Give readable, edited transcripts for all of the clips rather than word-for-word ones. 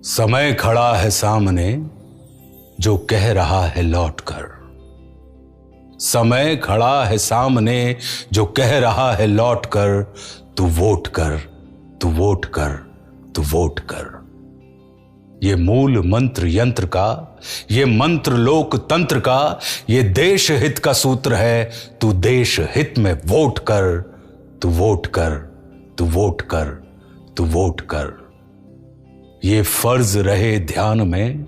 समय खड़ा है सामने जो कह रहा है लौट कर। समय खड़ा है सामने जो कह रहा है लौट कर, तू वोट कर, तू वोट कर, तू वोट कर। ये मूल मंत्र यंत्र का, ये मंत्र लोकतंत्र का, ये देश हित का सूत्र है। तू देश हित में वोट कर, तू वोट कर, तू वोट कर, तू वोट कर। ये फर्ज रहे ध्यान में,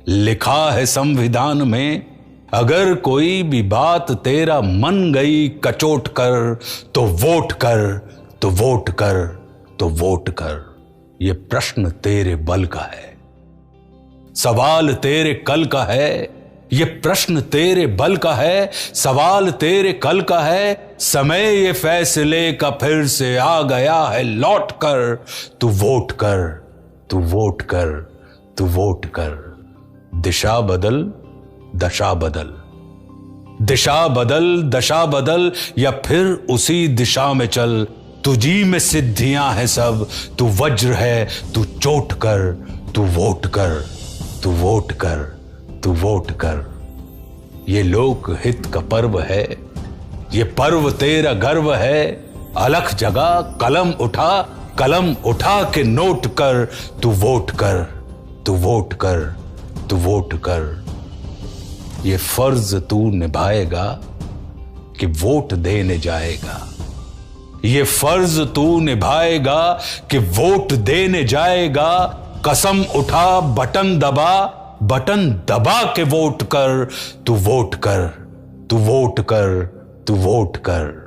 लिखा है संविधान में, अगर कोई भी बात तेरा मन गई कचोट कर, तो वोट कर, तो वोट कर, तो वोट कर। ये प्रश्न तेरे बल का है, सवाल तेरे कल का है। ये प्रश्न तेरे बल का है, सवाल तेरे कल का है। समय ये फैसले का फिर से आ गया है लौट कर। तू वोट कर, तू वोट कर, तू वोट कर। दिशा बदल, दशा बदल, दिशा बदल, दशा बदल, या फिर उसी दिशा में चल। तुझी में सिद्धियां हैं सब, तू वज्र है, तू चोट कर, तू वोट कर, तू वोट कर, तू वोट कर। ये लोक हित का पर्व है, ये पर्व तेरा गर्व है। अलख जगा कलम उठा, कलम उठा के नोट कर। तू वोट कर, तू वोट कर, तू वोट कर। ये फर्ज तू निभाएगा कि वोट देने जाएगा। ये फर्ज तू निभाएगा कि वोट देने जाएगा। कसम उठा, बटन दबा, बटन दबा के वोट कर। तू वोट कर, तू वोट कर, तू वोट कर।